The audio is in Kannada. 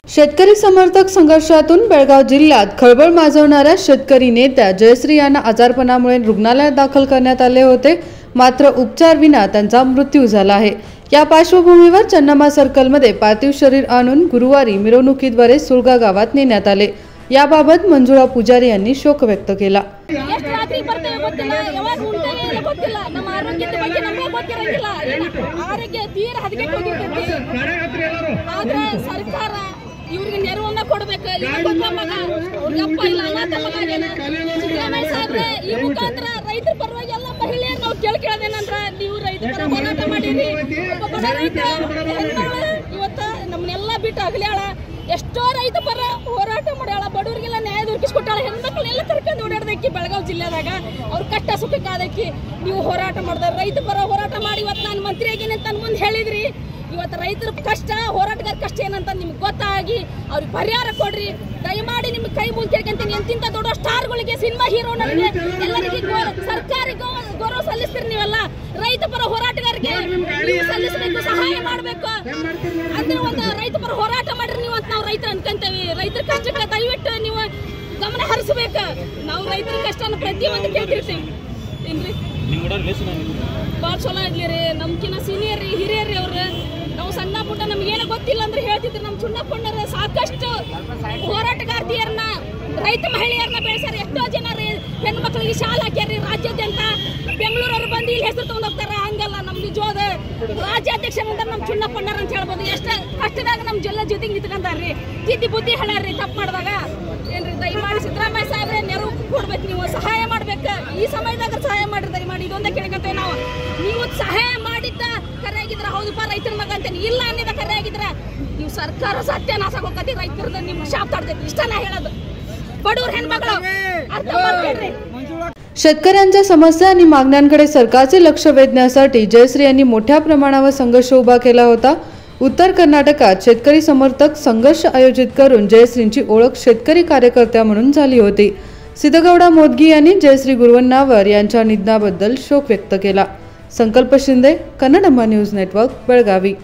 शेतकरी समर्थक संघर्षातून बेळगाव जिल्ह्यात खळबळ माजवणाऱ्या शेतकरी नेत्या जयश्री यांना आजारपणामुळे रुग्णालयात दाखल करण्यात आले होते, मात्र उपचार विना त्यांचा मृत्यू झाला आहे। या पार्श्वभूमीवर चन्नमा सर्कलमध्ये पार्थिव शरीर आणून गुरुवारी मिरवणुकीद्वारे सुरगा गावात नेण्यात आले। याबाबत मंजुळा पुजारी यांनी शोक व्यक्त केला। ಇವ್ರಿಗೆ ನೆರವನ್ನ ಕೊಡಬೇಕು। ಯಪ್ಪ ಇಲ್ಲ ಅನಾಥ ಮಗ ಸಿದ್ದರಾಮಯ್ಯ ಸಾಹೇಬ್ರೆ, ಈ ಮುಖಾಂತರ ರೈತರ ಪರವಾಗಿ ಎಲ್ಲ ಮಹಿಳೆಯರು ನಾವು ಕೇಳ್ಕೊಳ್ಳೋದೇನಂದ್ರ, ನೀವು ರೈತರ ಪರ ಹೋರಾಟ ಮಾಡಿರಿ। ಇವತ್ತ ನಮ್ಮನ್ನೆಲ್ಲ ಬಿಟ್ಟು ಅಗಲ್ಯಾಳ, ಎಷ್ಟೋ ರೈತ ಪರ ಹೋರಾಟ ಮಾಡ್ಯಾಳ, ಬಡವರಿಗೆಲ್ಲ ನ್ಯಾಯ ದೊರಕಿಸ್ಕೊಟ್ಟಾಳ, ಹೆಣ್ಮಕ್ಳನ್ನೆಲ್ಲ ಕರ್ಕೊಂಡು ಓಡಾಡ್ದಕ್ಕಿ ಬೆಳಗಾವಿ ಜಿಲ್ಲೆದಾಗ ಅವ್ರ ಕಷ್ಟ ಸುಖಕ್ಕಾದಕ್ಕಿ ನೀವು ಹೋರಾಟ ಮಾಡಿದ್ರೆ ರೈತ ಪರ ಹೋರಾಟ ಮಾಡಿ ಇವತ್ತು ನಾನು ಮಂತ್ರಿ ಆಗೇನೆ ಅಂತ ಮುಂದೆ ಹೇಳಿದ್ರಿ। ಇವತ್ತು ರೈತರ ಕಷ್ಟ, ಹೋರಾಟಗಾರ ಕಷ್ಟ ಏನಂತ ನಿಮ್ಗೆ ಗೊತ್ತಾಗಿ ಅವ್ರಿಗೆ ಪರಿಹಾರ ಕೊಡ್ರಿ ದಯಮಾಡಿ। ನಿಮ್ಗೆ ಕೈ ಮುಗಿ ಕೇಳ್ಕೊಂತೀನಿ, ಎಂತಿಂತ ದೊಡ್ಡ ಸ್ಟಾರ್ಗಳಿಗೆ, ಸಿನಿಮಾ ಹೀರೋಗಳಿಗೆ ಎಲ್ಲರಿಗೆ ಸರ್ಕಾರಿ ಗೌರವ ಸಲ್ಲಿಸ್ತೀರಿ ನೀವೆಲ್ಲ। ರೈತ ಪರ ಹೋರಾಟಗಾರರಿಗೆ ನೀವು ಸಲ್ಲಿಸಬೇಕು, ಸಹಾಯ ಮಾಡಬೇಕು ಅಂದ್ರೆ ಒಂದು ರೈತ ಪರ ಹೋರಾಟ ಮಾಡ್ರಿ ನೀವು ಅಂತ ನಾವು ರೈತರ ಅನ್ಕೊಂತೀವಿ। ರೈತರ ಕಷ್ಟಕ್ಕೆ ದಯವಿಟ್ಟು ನೀವು ಗಮನ ಹರಿಸಬೇಕು। ನಾವು ರೈತರ ಕಷ್ಟನ ಪ್ರತಿಯೊಂದು ಕೇಳ್ತಿರ್ತೀವಿ ಏನ್ರಿ, ಭಾಳ ಚಲೋ ಆಗ್ಲಿ ರೀ, ನಮ್ಕಿನ್ನ ಸೀನಿಯರ್ ರೀ, ಹಿರಿಯರ್ ರೀ ಅವ್ರು। ನಾವು ಸಣ್ಣ ಪುಟ್ಟ ನಮ್ಗೇನು ಗೊತ್ತಿಲ್ಲ ಅಂದ್ರೆ ಹೇಳ್ತಿದ್ರು। ನಮ್ಮ ಚುಣ್ಣಪ್ಪಣ್ಣರ ಸಾಕಷ್ಟು ಹೋರಾಟಗಾರ್ತಿಯರನ್ನ, ರೈತ ಮಹಿಳೆಯರನ್ನ ಬೆಳೆಸ್ಯಾರ, ಎಷ್ಟೋ ಜನ ಹೆಣ್ಮಕ್ಳಿಗೆ ಶಾಲೆ ಹಾಕ್ಯಾರ ರಾಜ್ಯಾದ್ಯಂತ। ಬೆಂಗಳೂರವ್ರು ಬಂದು ಇಲ್ಲಿ ಹೆಸರು ತಗೊಂಡ್ ಹೋಗ್ತಾರ, ಹಂಗಲ್ಲ ನಮ್ಮ ನಿಜವಾದ ರಾಜ್ಯಾಧ್ಯಕ್ಷ ಅಂದ್ರೆ ನಮ್ಮ ಚುಣ್ಣಪ್ಪಣ್ಣರ ಅಂತ ಹೇಳ್ಬೋದು। ಎಷ್ಟು ಕಷ್ಟದಾಗ ನಮ್ಮ ಜಿಲ್ಲೆ ಜೊತೆಗೆ ನಿಂತ್ಕೊಂತಾರ್ರಿ, ತಿದ್ದಿ ಬುದ್ಧಿ ಹೇಳಾರ್ರಿ ತಪ್ಪು ಮಾಡಿದಾಗ ಏನ್ರಿ। ದಯಮಾಡಿ ಸಿದ್ದರಾಮಯ್ಯ ಸಾಹೇಬ್ರೆ ನೆರವು ಕೊಡ್ಬೇಕು, ನೀವು ಸಹಾಯ ಮಾಡ್ಬೇಕು, ಈ ಸಮಯದಾಗ ಸಹಾಯ ಮಾಡ್ರಿ ದಯಮಾಡಿ, ಇದೊಂದೇ ಕೇಳ್ಕೊಂತೇವೆ ನಾವು। ನೀವು ಸಹಾಯ ಮಾಡಿದ್ದ ಕರೆ ಆಗಿದ್ರ ಹೌದಪ್ಪ ರೈತರ ಮಗ ಅಂತೇನೆ, ಇಲ್ಲ ಅನ್ನಿದ ಕರೆ ಆಗಿದ್ರ ನೀವು ಸರ್ಕಾರ ಸತ್ಯನಾಶ ಹೋಗತಿ, ರೈತರದ ನಿಮ್ಮ ಶಾಪ್ ತಡ್ತೈತಿ, ಇಷ್ಟ ನಾ ಹೇಳೋದು। बडूर हेणमक्ळु अर्थ ಮಾಡ್ಕೊಳ್ರಿ। शेतकऱ्यांच्या समस्या आणि मागण्यांकडे सरकारचे लक्ष वेधण्यासाठी जयश्री यांनी मोठ्या प्रमाणावर संघर्ष उभा केला होता। उत्तर कर्नाटकात शेतकरी समर्थक संघर्ष आयोजित करून जयश्रींची ओळख शेतकरी कार्यकर्त्या म्हणून झाली होती। सिद्धगौडा मोदगी यांनी जयश्री गुरवन्नावर यांच्या निधनाबद्दल शोक व्यक्त केला। संकल्प शिंदे, कन्नडम्मा न्यूज नेटवर्क, बेळगावी।